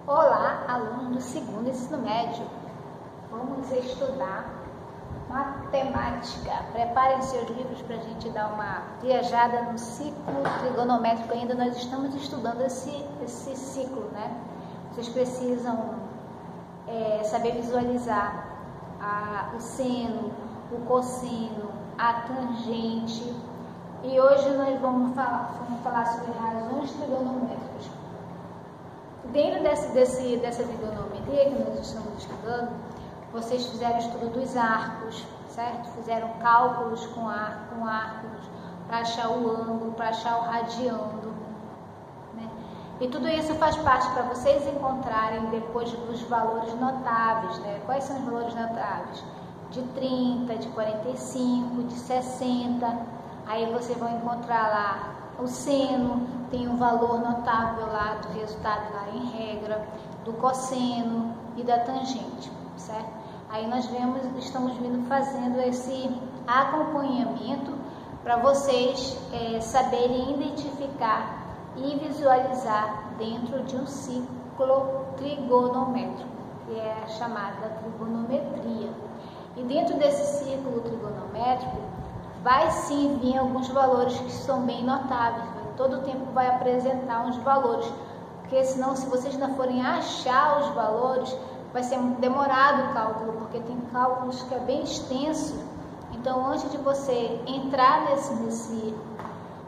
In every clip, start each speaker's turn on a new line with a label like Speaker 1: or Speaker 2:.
Speaker 1: Olá, aluno do segundo ensino médio. Vamos estudar matemática. Preparem seus livros para a gente dar uma viajada no ciclo trigonométrico. Ainda nós estamos estudando esse ciclo, né? Vocês precisam saber visualizar o seno, o cosseno, a tangente. E hoje nós vamos falar sobre razões trigonométricas. Dentro dessa trigonometria que nós estamos estudando, vocês fizeram o estudo dos arcos, certo? Fizeram cálculos com arcos para achar o ângulo, para achar o radiando, né? E tudo isso faz parte para vocês encontrarem depois dos valores notáveis, né? Quais são os valores notáveis? De 30, de 45, de 60. Aí vocês vão encontrar lá o seno, tem um valor notável lá do resultado lá em regra, do cosseno e da tangente, certo? Aí nós estamos vindo fazendo esse acompanhamento para vocês saberem identificar e visualizar dentro de um ciclo trigonométrico, que é a chamada trigonometria. E dentro desse ciclo trigonométrico, vai sim vir alguns valores que são bem notáveis, todo o tempo vai apresentar uns valores, porque senão, se vocês não forem achar os valores, vai ser demorado o cálculo, porque tem cálculos que é bem extenso. Então, antes de você entrar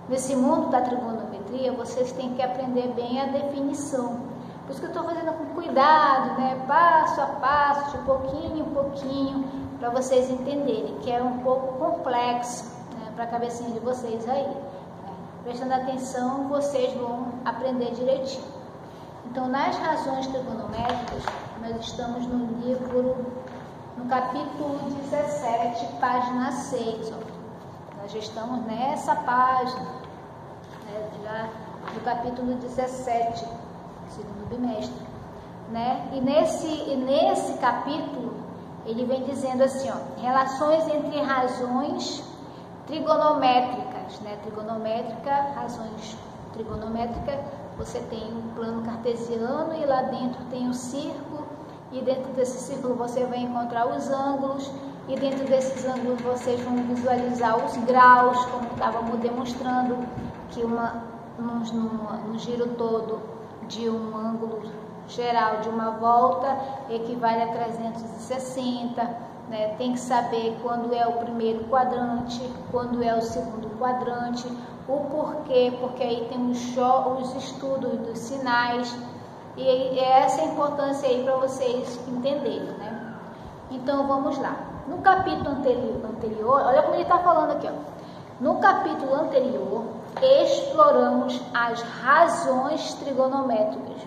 Speaker 1: nesse mundo da trigonometria, vocês têm que aprender bem a definição. Por isso que eu estou fazendo com cuidado, né? Passo a passo, de pouquinho em pouquinho, para vocês entenderem que é um pouco complexo, né, para a cabecinha de vocês aí, né? Prestando atenção, vocês vão aprender direitinho. Então, nas razões trigonométricas, nós estamos no livro, no capítulo 17, página 6. Ó. Nós já estamos nessa página, né, já no capítulo 17, segundo bimestre, né? E nesse capítulo, ele vem dizendo assim, ó, relações entre razões trigonométricas, né? Razões trigonométricas, você tem um plano cartesiano e lá dentro tem um círculo, e dentro desse círculo você vai encontrar os ângulos, e dentro desses ângulos vocês vão visualizar os graus, como estávamos demonstrando, que no giro todo de um ângulo geral de uma volta equivale a 360, né? Tem que saber quando é o primeiro quadrante, quando é o segundo quadrante, o porquê, porque aí tem os estudos dos sinais, e essa é a importância aí para vocês entenderem, né? Então vamos lá. No capítulo anterior, olha como ele está falando aqui, ó. No capítulo anterior, exploramos as razões trigonométricas,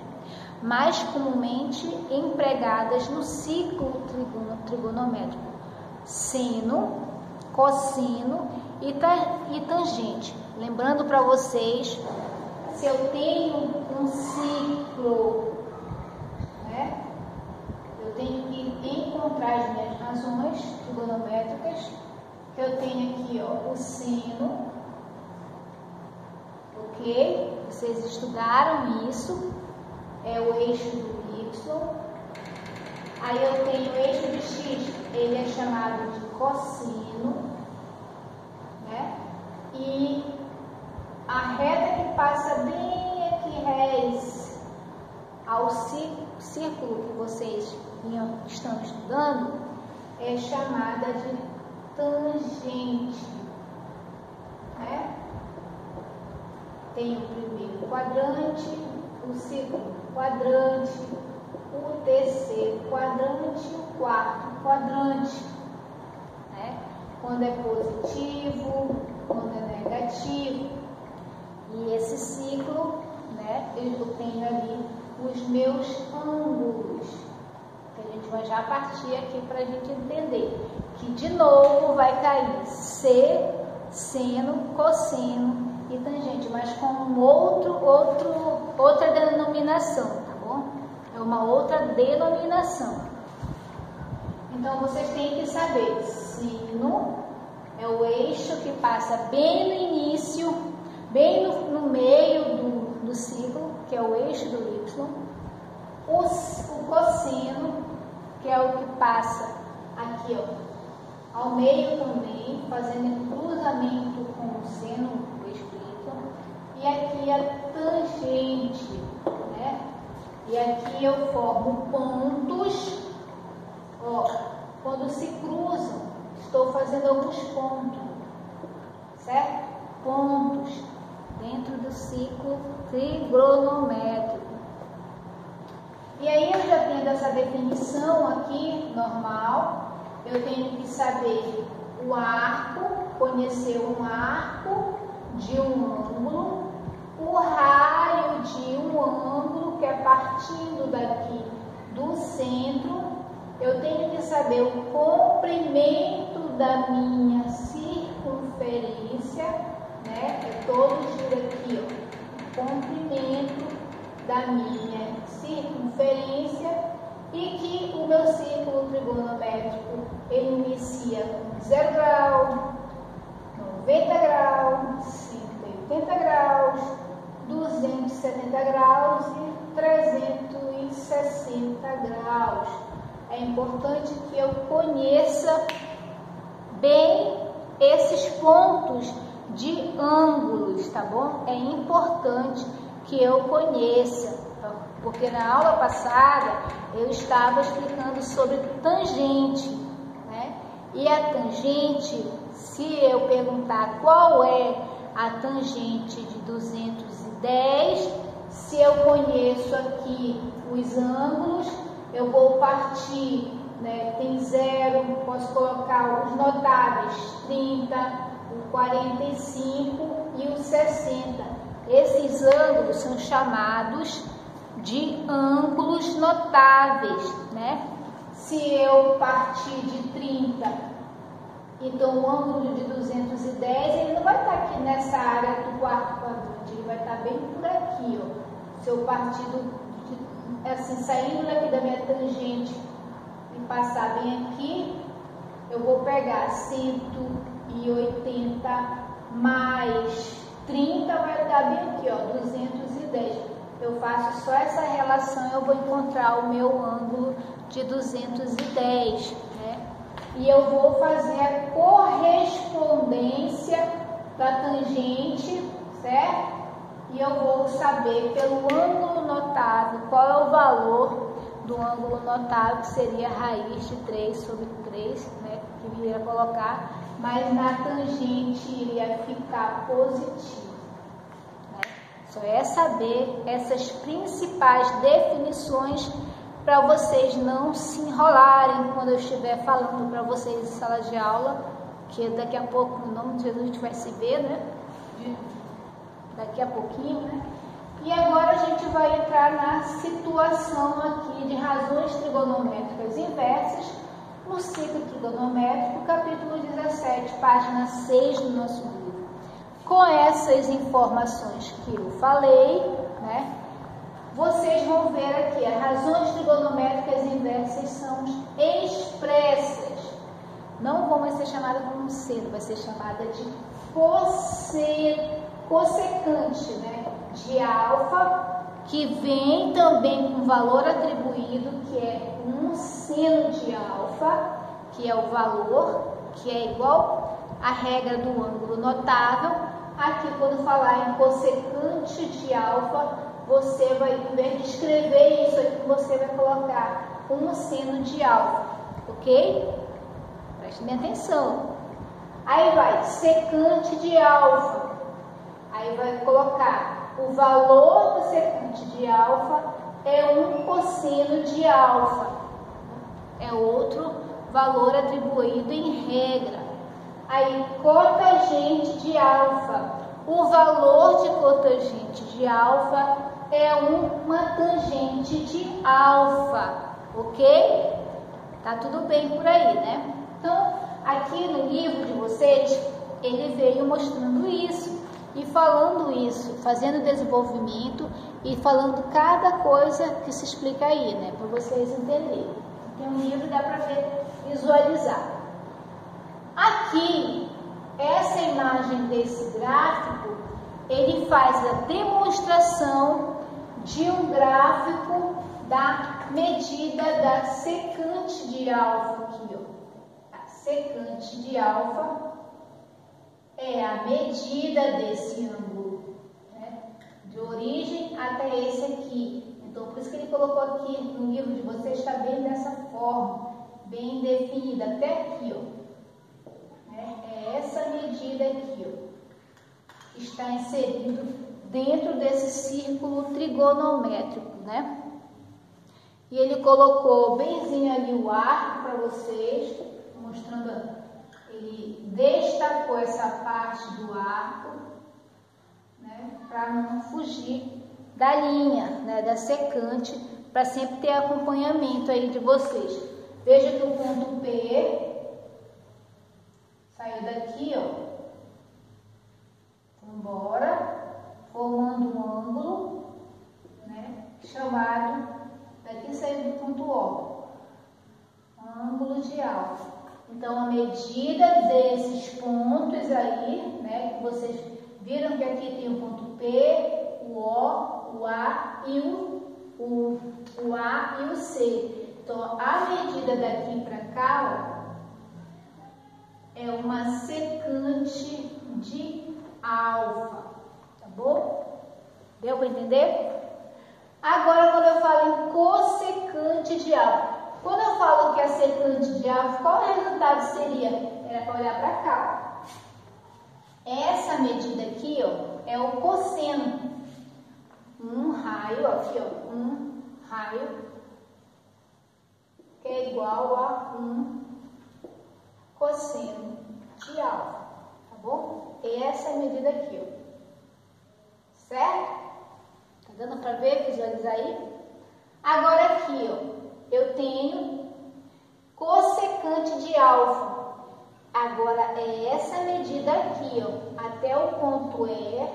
Speaker 1: mais comumente empregadas no ciclo trigonométrico: seno, cosseno e tangente. Lembrando para vocês, se eu tenho um ciclo, né, eu tenho que encontrar as minhas razões trigonométricas, que eu tenho aqui, ó, o seno, ok? Vocês estudaram isso. É o eixo do Y. Aí eu tenho o eixo de X, ele é chamado de cosseno, né? E a reta que passa bem aqui rés ao círculo que vocês estão estudando é chamada de tangente, né? Tem o primeiro quadrante, o segundo quadrante, o terceiro quadrante e o quarto quadrante, né? Quando é positivo, quando é negativo. E esse ciclo, né, eu tenho ali os meus ângulos, que a gente vai já partir aqui para a gente entender que de novo vai cair seno, cosseno e tangente, mas com outra denominação, tá bom? É uma outra denominação. Então, vocês têm que saber, seno é o eixo que passa bem no início, bem no meio do ciclo, que é o eixo do Y. o cosseno, que é o que passa aqui, ó, ao meio também, fazendo cruzamento com o seno, eu explico. E aqui a tangente, né? E aqui eu formo pontos, ó, quando se cruzam, estou fazendo alguns pontos, certo? Pontos dentro do ciclo trigonométrico. E aí eu já tendo essa definição aqui, normal, eu tenho que saber o arco, conhecer um arco de um ângulo, o raio de um ângulo, que é partindo daqui do centro. Eu tenho que saber o comprimento da minha circunferência, né? É todo giro aqui, ó, o comprimento da minha circunferência, e que o meu círculo trigonométrico ele inicia com 0 grau, 90 graus, 180 graus, 270 graus e 360 graus. É importante que eu conheça bem esses pontos de ângulos, tá bom? É importante que eu conheça, porque na aula passada eu estava explicando sobre tangente, né? E a tangente, se eu perguntar qual é a tangente de 210, se eu conheço aqui os ângulos, eu vou partir, né? Tem 0, posso colocar os notáveis, 30, o 45 e o 60. Esses ângulos são chamados de ângulos notáveis, né? Se eu partir de 30, então o ângulo de 210, ele não vai estar aqui nessa área do quarto quadrante, ele vai estar bem por aqui, ó. Se eu partir assim, saindo daqui da minha tangente e passar bem aqui, eu vou pegar 180 mais 30, vai dar bem aqui, ó, 210. Eu faço só essa relação, eu vou encontrar o meu ângulo de 210, né? E eu vou fazer a correspondência da tangente, certo? E eu vou saber pelo ângulo notável qual é o valor do ângulo notável, que seria a raiz de 3 sobre 3, né? Que iria colocar, mas na tangente iria ficar positivo. Só é saber essas principais definições para vocês não se enrolarem quando eu estiver falando para vocês em sala de aula, que daqui a pouco, no nome de Jesus, a gente vai se ver, né? Daqui a pouquinho, né? E agora a gente vai entrar na situação aqui de razões trigonométricas inversas, no ciclo trigonométrico, capítulo 17, página 6 do nosso livro. Com essas informações que eu falei, né, vocês vão ver aqui, as razões trigonométricas inversas são expressas. Não vão ser chamadas como seno, vai ser chamada de cossecante, né, de alfa, que vem também com valor atribuído, que é um seno de alfa, que é o valor, que é igual à regra do ângulo notável. Aqui, quando falar em cossecante de alfa, você vai, em vez de escrever isso aqui, você vai colocar um seno de alfa, ok? Preste bem atenção. Aí vai, secante de alfa. Aí vai colocar o valor do secante de alfa é um cosseno de alfa. É outro valor atribuído em regra. Aí, cotangente de alfa. O valor de cotangente de alfa é uma tangente de alfa, ok? Tá tudo bem por aí, né? Então, aqui no livro de vocês, ele veio mostrando isso e falando isso, fazendo desenvolvimento e falando cada coisa que se explica aí, né? Para vocês entenderem. Tem um livro, dá para ver, visualizar. Aqui, essa imagem desse gráfico, ele faz a demonstração de um gráfico da medida da secante de alfa aqui, ó. A secante de alfa é a medida desse ângulo, né? De origem até esse aqui. Então, por isso que ele colocou aqui no livro de vocês, está bem dessa forma, bem definida, até aqui, ó. É essa medida aqui, ó, que está inserido dentro desse círculo trigonométrico, né? E ele colocou benzinho ali o arco para vocês, mostrando, ele destacou essa parte do arco, né? Para não fugir da linha, né? Da secante, para sempre ter acompanhamento aí de vocês. Veja que o ponto P saiu daqui, ó. Embora formando um ângulo, né, chamado, daqui saiu do ponto O, ângulo de alfa. Então, a medida desses pontos aí, né, que vocês viram que aqui tem o ponto P, o O, o A e o A e o C. Então, a medida daqui para cá, ó, é uma secante de alfa. Bom? Deu para entender? Agora, quando eu falo em cossecante de alfa, quando eu falo que a secante de alfa, qual o resultado seria? Era para olhar para cá. Essa medida aqui, ó, é o cosseno. Um raio, aqui, ó, um raio, que é igual a um cosseno de alfa, tá bom? Essa é a medida aqui, ó. Certo? Tá dando para ver, visualizar aí? Agora aqui, ó, eu tenho cossecante de alfa. Agora é essa medida aqui, ó, até o ponto E,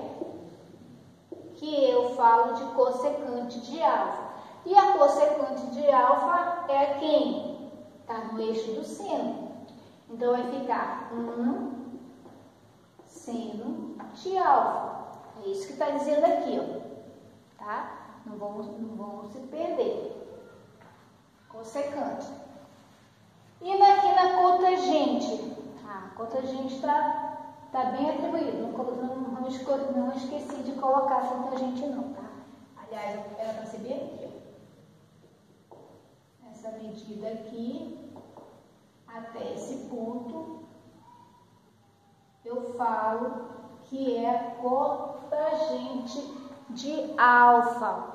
Speaker 1: que eu falo de cossecante de alfa. E a cossecante de alfa é quem? Tá no eixo do seno. Então vai ficar seno de alfa. É isso que está dizendo aqui, ó, tá? Não vamos se perder. Cossecante. E aqui na cotangente? A cotangente está bem atribuído. Não esqueci de colocar a cotangente não, tá? Aliás, era para ser bem aqui, ó. Essa medida aqui, até esse ponto, eu falo que é a cotangente de alfa.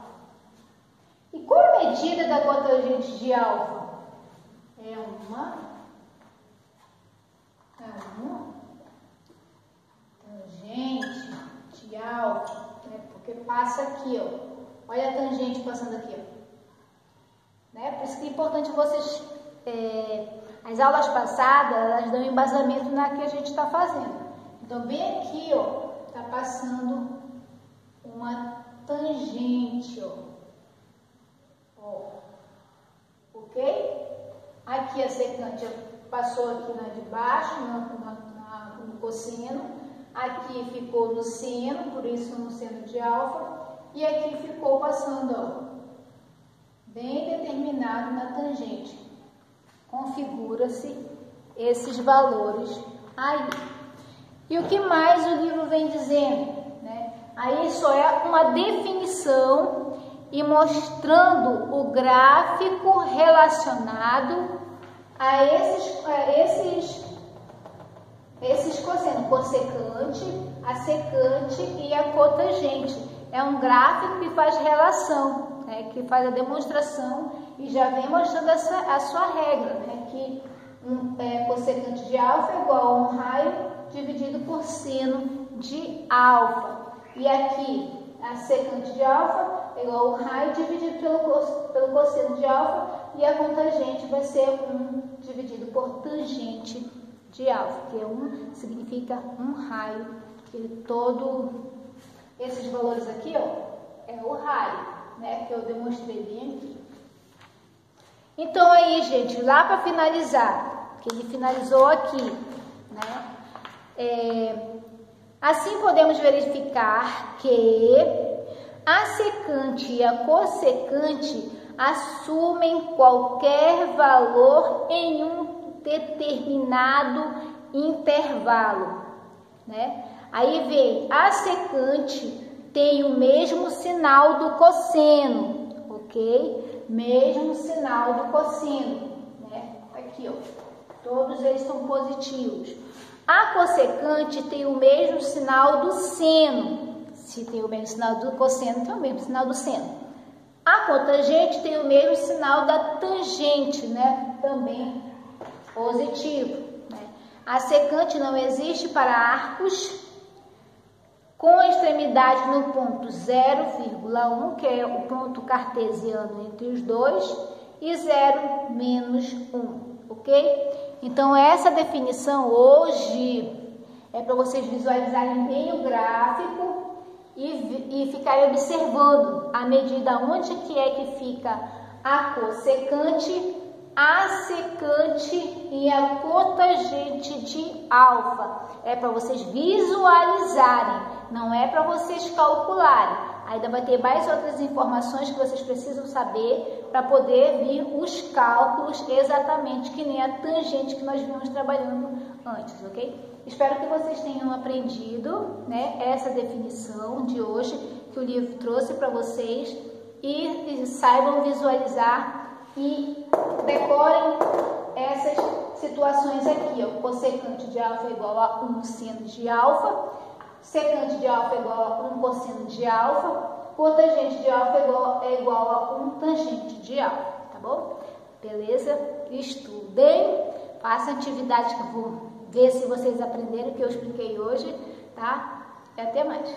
Speaker 1: E qual a medida da cotangente de alfa? É uma tangente de alfa, né? Porque passa aqui, ó. Olha a tangente passando aqui, ó. Né? Por isso que é importante vocês, as aulas passadas, elas dão embasamento na que a gente está fazendo. Então, bem aqui, ó, tá passando uma tangente, ó. Ok? Aqui a secante passou aqui na de baixo, no cosseno. Aqui ficou no seno, por isso no seno de alfa. E aqui ficou passando, ó, bem determinado na tangente. Configura-se esses valores aí. E o que mais o livro vem dizendo, né? Aí só é uma definição e mostrando o gráfico relacionado a esses cossenos, cossecante, a secante e a cotangente. É um gráfico que faz relação, né? Que faz a demonstração e já vem mostrando a sua regra, né? Que cossecante de alfa é igual a um raio dividido por seno de alfa. E aqui, a secante de alfa é igual ao raio dividido pelo cosseno de alfa, e a cotangente vai ser 1 dividido por tangente de alfa, que 1 significa um raio, que todo esses valores aqui, ó, é o raio, né, que eu demonstrei bem aqui. Então aí, gente, lá para finalizar, que ele finalizou aqui, né? Assim podemos verificar que a secante e a cossecante assumem qualquer valor em um determinado intervalo, né? Aí vem a secante tem o mesmo sinal do cosseno, ok? Mesmo sinal do cosseno, né? Aqui, ó, todos eles são positivos. A cossecante tem o mesmo sinal do seno. Se tem o mesmo sinal do cosseno, tem o mesmo sinal do seno. A cotangente tem o mesmo sinal da tangente, né? Também positivo, né? A secante não existe para arcos com a extremidade no ponto 0,1, que é o ponto cartesiano entre os dois, e 0 menos 1, ok? Então, essa definição hoje é para vocês visualizarem bem o gráfico e ficarem observando a medida onde que é que fica a cossecante, a secante e a cotangente de alfa. É para vocês visualizarem, não é para vocês calcularem. Ainda vai ter mais outras informações que vocês precisam saber para poder vir os cálculos exatamente que nem a tangente que nós vimos trabalhando antes, ok? Espero que vocês tenham aprendido, né, essa definição de hoje que o livro trouxe para vocês e saibam visualizar e decorem essas situações aqui, ó. Cossecante de alfa é igual a 1 seno de alfa, secante de alfa é igual a 1 cosseno de alfa, cotangente de alfa é igual a 1 tangente de alfa, tá bom? Beleza? Estudem, façam atividade que eu vou ver se vocês aprenderam o que eu expliquei hoje, tá? E até mais.